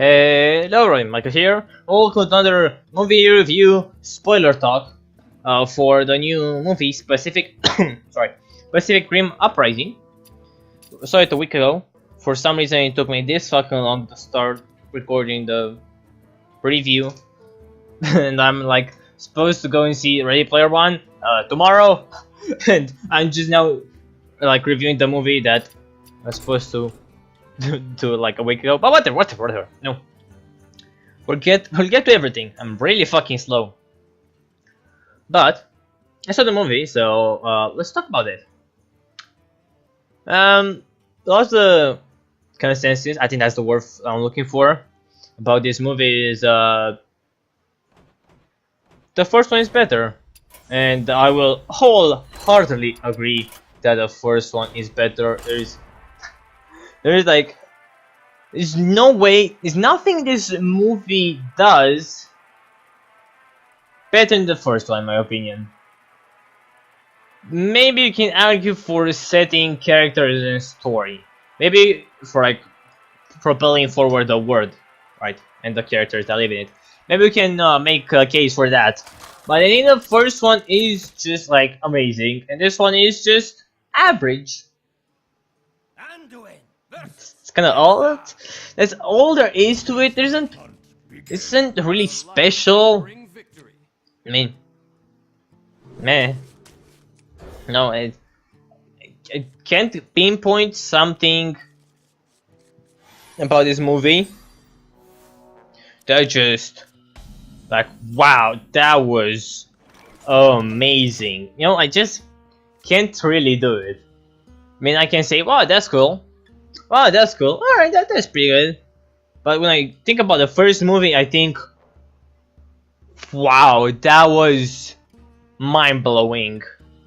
Hello, everyone, Michael here. Welcome to another movie review spoiler talk for the new movie Pacific Rim Uprising. I saw it a week ago. For some reason, it took me this fucking long to start recording the review, and I'm like supposed to go and see Ready Player One tomorrow, and I'm just now like reviewing the movie that I was supposed to do like a week ago, but whatever. No, we'll get to everything. I'm really fucking slow. But I saw the movie, so let's talk about it. What's the consensus? I think that's the word I'm looking for about this movie. Is the first one is better, and I will wholeheartedly agree that the first one is better. There's like, there's no way, there's nothing this movie does better than the first one, in my opinion. Maybe you can argue for setting characters and story. Maybe for like propelling forward the world, right? And the characters that live in it. Maybe we can make a case for that. But I think the first one is just like amazing, and this one is just average. It's kind of all. That's all there is to it. There isn't really special. I mean, meh. No, I can't pinpoint something about this movie that just like, wow, that was amazing. You know, I just can't really do it. I mean, I can say, wow, that's cool. Wow, that's cool. Alright, that's pretty good. But when I think about the first movie, I think, wow, that was mind-blowing,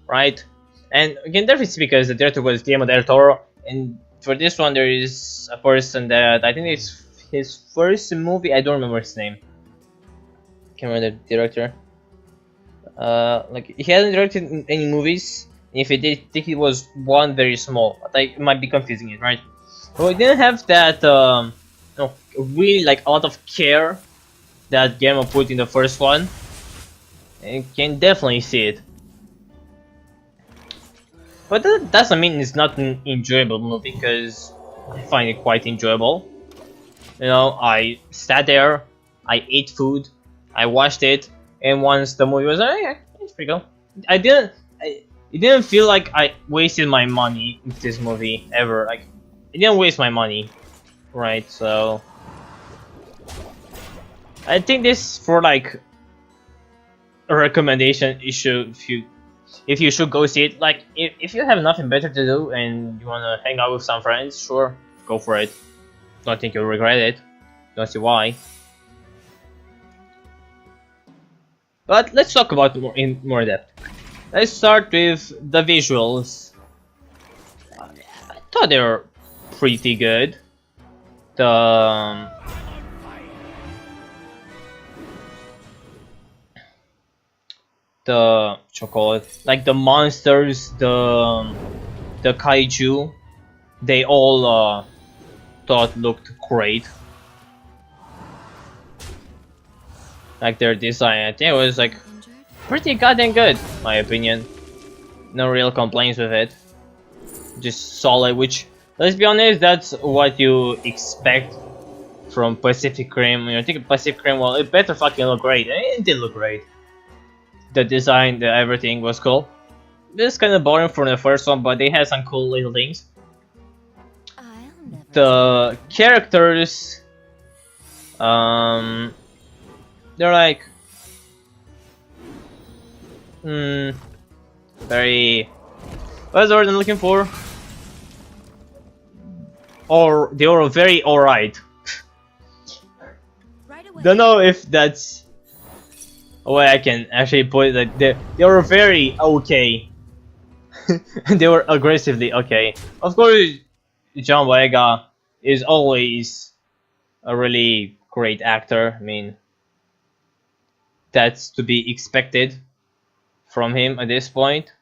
right? And again, that is because the director was Guillermo del Toro, and for this one there is a person that I think it's his first movie. I don't remember his name. Can't remember the director. Like, he hasn't directed any movies. If he did, I think it was one very small. But I might be confusing it, right? But we didn't have that, really like a lot of care that Guillermo put in the first one. And you can definitely see it. But that doesn't mean it's not an enjoyable movie, because I find it quite enjoyable. You know, I sat there, I ate food, I watched it, and once the movie was like, yeah, it's pretty cool. It didn't feel like I wasted my money with this movie ever. Like, it didn't waste my money, right? So I think this for like a recommendation issue. If you should go see it, like if you have nothing better to do and you wanna hang out with some friends, sure, go for it. Don't think you'll regret it. Don't see why. But let's talk about in more depth. Let's start with the visuals. I thought they were pretty good. The what you call it? Like the monsters, the kaiju, they all thought looked great. Like their design, I think it was like pretty goddamn good, in my opinion. No real complaints with it. Just solid, which, let's be honest, that's what you expect from Pacific Rim. When you think of Pacific Rim, well, it better fucking look great. And it did look great. The design, everything was cool. This is kind of boring from the first one, but they had some cool little things. The characters, they're like, very, what's the word I'm looking for? Or they were very alright. Don't know if that's a way I can actually put it. Like they were very okay. They were aggressively okay. Of course, John Boyega is always a really great actor. I mean, that's to be expected from him at this point.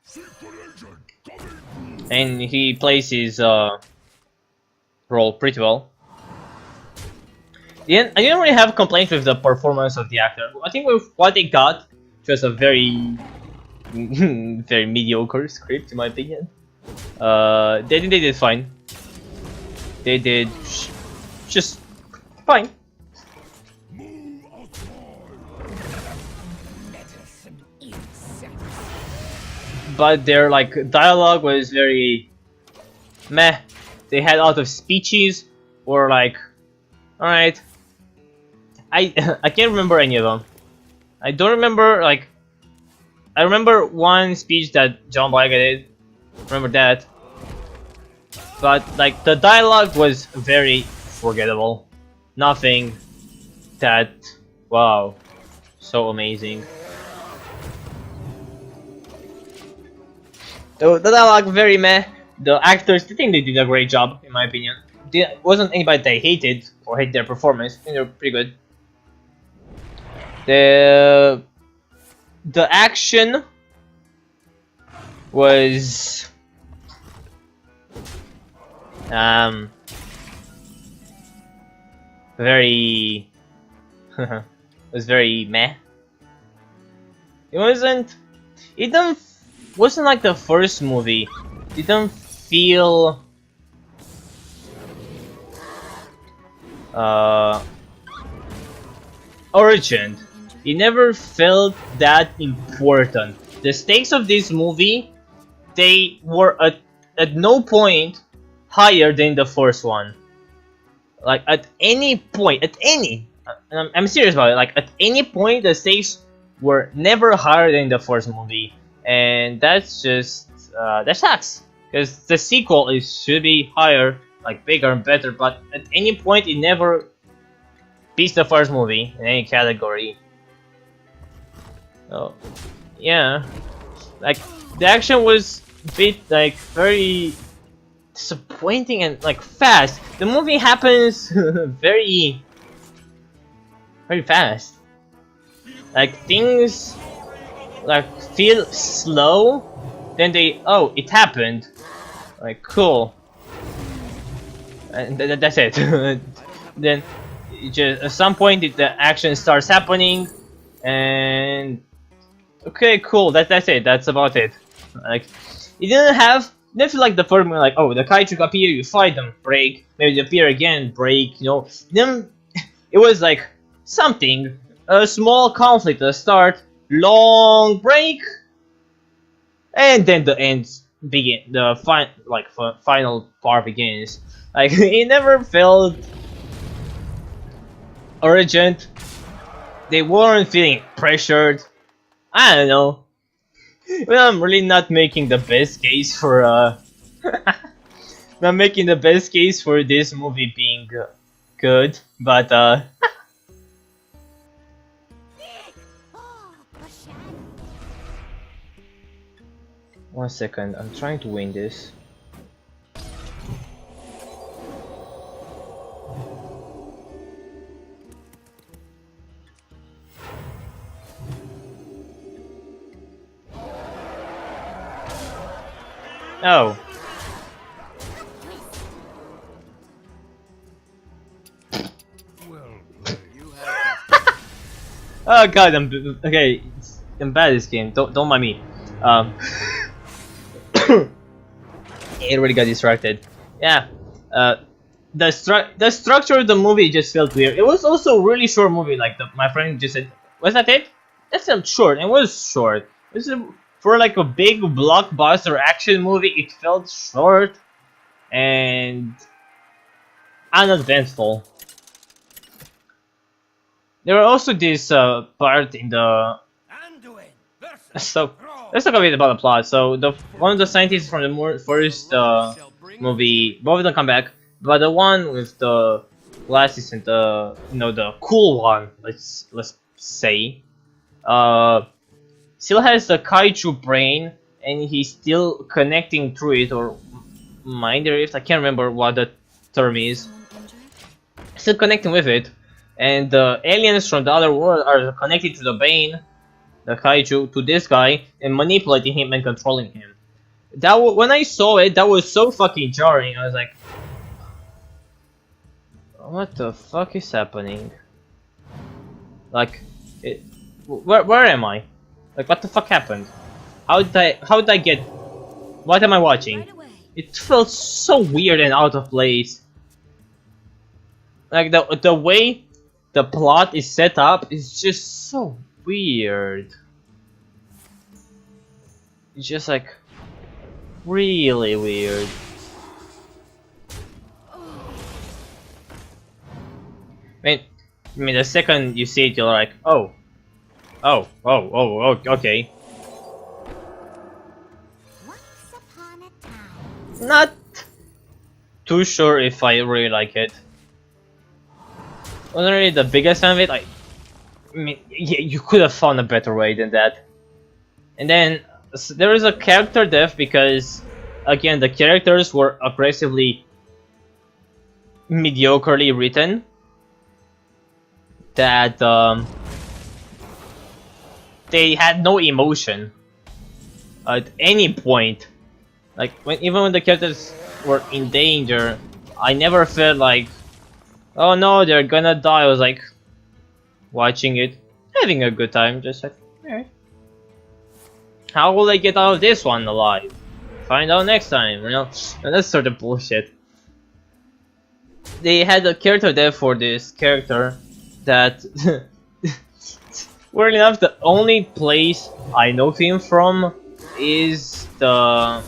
And he plays his role pretty well. I didn't really have complaints with the performance of the actor. I think with what they got, it was a very, very mediocre script in my opinion. They did fine. They did just fine. But their like dialogue was very meh. They had a lot of speeches, or like, all right. I can't remember any of them. I don't remember like. I remember one speech that John Boyega did. Remember that. But like the dialogue was very forgettable. Nothing that wow, so amazing. The dialogue very meh. The actors, I think they did a great job in my opinion. There wasn't anybody that I hated or hate their performance. I think they're pretty good. The action was very was very meh. It wasn't like the first movie. It didn't feel urgent. It never felt that important. The stakes of this movie, they were at no point higher than the first one. Like at any point, I'm serious about it. Like at any point, the stakes were never higher than the first movie, and that's just that sucks. Because the sequel should be higher, like bigger and better. But at any point, it never beats the first movie in any category. Oh, yeah, like the action was a bit like very disappointing and like fast. The movie happens very fast. Like things like feel slow, then oh, it happened. Like cool, and that's it. Then just at some point the action starts happening, and okay, cool. That's it. That's about it. Like it didn't feel like the first one. Like oh, the Kaiju appear, you fight them, break. Maybe they appear again, break. You know. Then it was like something, a small conflict at the start, long break, and then the ends begin. The final part begins. Like it never felt urgent. They weren't feeling pressured. I don't know. Well, I'm really not making the best case for not making the best case for this movie being good, but 1 second, I'm trying to win this. Oh. Oh god, I'm okay. I'm bad at this game. Don't mind me. It really got distracted. Yeah. The structure of the movie just felt weird. It was also a really short movie. Like my friend just said, "Was that it?" That felt short. It was short. For like a big blockbuster action movie, it felt short and uneventful. There were also this part in the so let's talk a bit about the plot. So one of the scientists from the first movie, both of them come back, but the one with the glasses and the the cool one, let's say, still has the kaiju brain, and he's still connecting through it, or mind rift. I can't remember what the term is. Still connecting with it, and the aliens from the other world are connected to the brain, the kaiju, to this guy, and manipulating him and controlling him. When I saw it, that was so fucking jarring. I was like, What the fuck is happening? Like, where am I? Like, what the fuck happened? How did I get? What am I watching? It felt so weird and out of place. Like the way the plot is set up is just so weird. It's just like really weird. I mean, the second you see it, you're like, oh, okay. Not too sure if I really like it. Wasn't really the biggest fan of it. I mean, yeah, you could have found a better way than that. And then there is a character death because, again, the characters were aggressively mediocrely written. That they had no emotion at any point. Like even when the characters were in danger, I never felt like, oh no, they're gonna die. I was like watching it, having a good time, just like, alright. How will I get out of this one alive? Find out next time, you know? And that's sort of bullshit. They had a character death for this character that, weirdly enough, the only place I know him from is the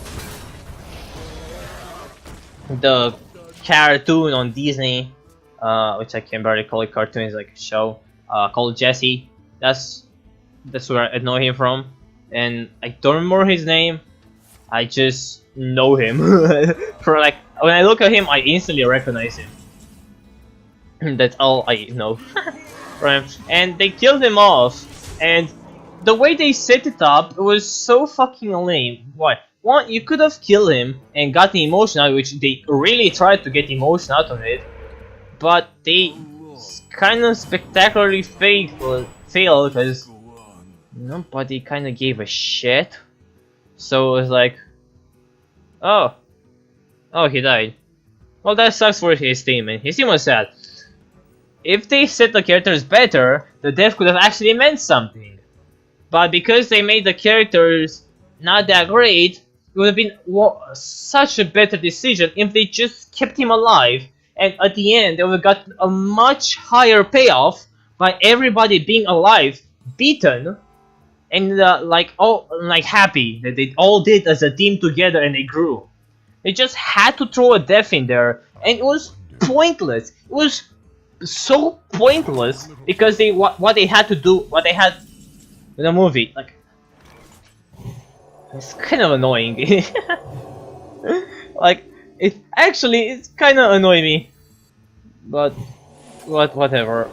cartoon on Disney, which I can barely call it cartoon, it's like a show, called Jesse. That's where I know him from, and I don't remember his name. I just know him. For like, when I look at him, I instantly recognize him. That's all I know. Right? And they killed him off, and the way they set it up was so fucking lame. Why? One, you could have killed him and got the emotion out, which they really tried to get emotion out of it, but they kind of spectacularly failed because nobody kind of gave a shit. So it was like, oh, he died. Well, that sucks for his team, and his team was sad. If they set the characters better, the death could have actually meant something. But because they made the characters not that great, it would have been such a better decision if they just kept him alive, and at the end they would have got a much higher payoff by everybody being alive, beaten, and like happy that they all did as a team together and they grew. They just had to throw a death in there, and it was pointless. It was so pointless because what they had to do, what they had in the movie, like, it's kind of annoying. Like, it's kind of annoying me, but whatever.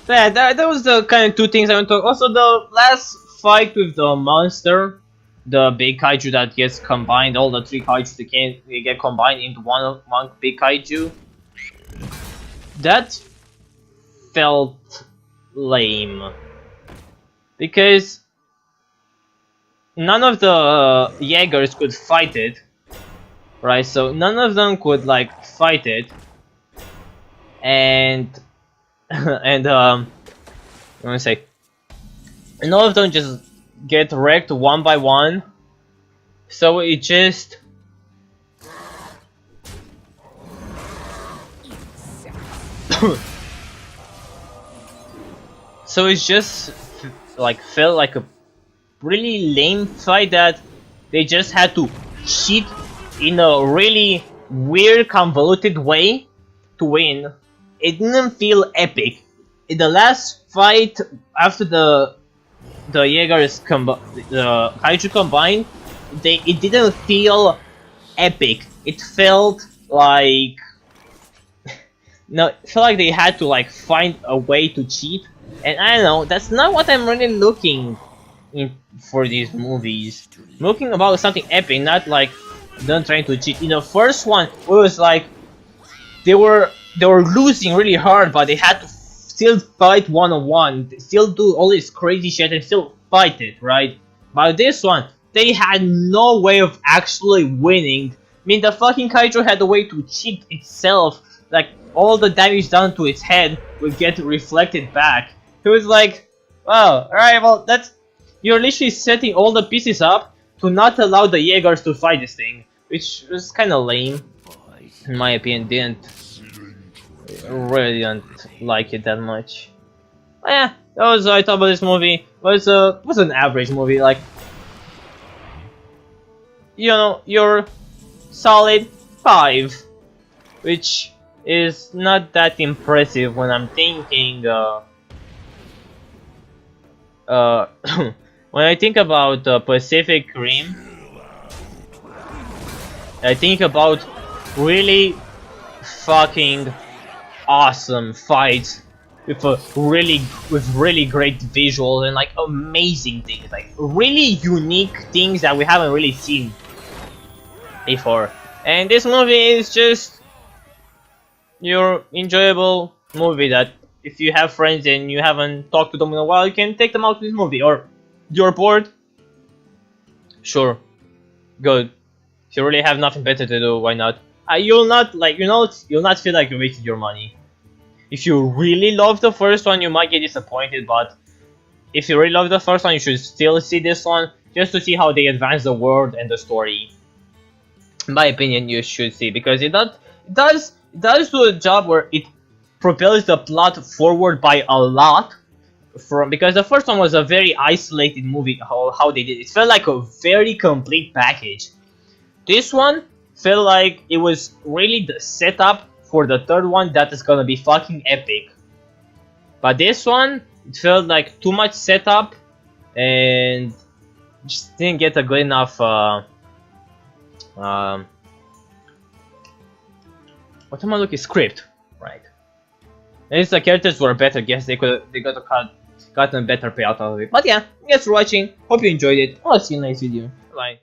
Yeah, that was the kind of two things I want to talk. Also, the last fight with the monster, the big kaiju that gets combined, all the three kaiju they get combined into one big kaiju. That felt lame because none of the Jaegers could fight it, right? So none of them could like fight it, and and I want to say, and all of them just get wrecked one by one. So it just so it's just like felt like a really lame fight that they just had to cheat in a really weird, convoluted way to win. It didn't feel epic. In the last fight after the Jaegers the kaiju combined, it didn't feel epic. It felt like no, it felt like they had to like find a way to cheat, and I don't know. That's not what I'm really looking in for these movies. I'm looking about something epic, not like them trying to cheat. In the first one, it was like they were losing really hard, but they had to still fight one-on-one, still do all this crazy shit and still fight it, right? But this one, they had no way of actually winning. I mean, the fucking Kaiju had a way to cheat itself. Like, all the damage done to its head would get reflected back. It was like, wow, alright, well, that's... You're literally setting all the pieces up to not allow the Jaegers to fight this thing. Which was kinda lame. In my opinion, really didn't like it that much. But yeah, that was what I thought about this movie. It was an average movie, like, you know, your solid 5, which is not that impressive when I'm thinking, when I think about Pacific Rim, I think about really fucking awesome fights with really great visuals and like amazing things, like really unique things that we haven't really seen before. And this movie is just your enjoyable movie that if you have friends and you haven't talked to them in a while, you can take them out to this movie. Or you're bored, sure, good. If you really have nothing better to do, why not? You'll not feel like you wasted your money. If you really love the first one, you might get disappointed, but if you really love the first one, you should still see this one just to see how they advance the world and the story. In my opinion, you should see, because it does do a job where it propels the plot forward by a lot. Because the first one was a very isolated movie, how they did it. It felt like a very complete package. This one felt like it was really the setup for the third one that is gonna be fucking epic. But this one, it felt like too much setup and just didn't get a good enough what am I looking, script, right? At least the characters were better, guess they got gotten a better payout out of it. But yeah, thanks for watching, hope you enjoyed it, I'll see you in the next video, bye.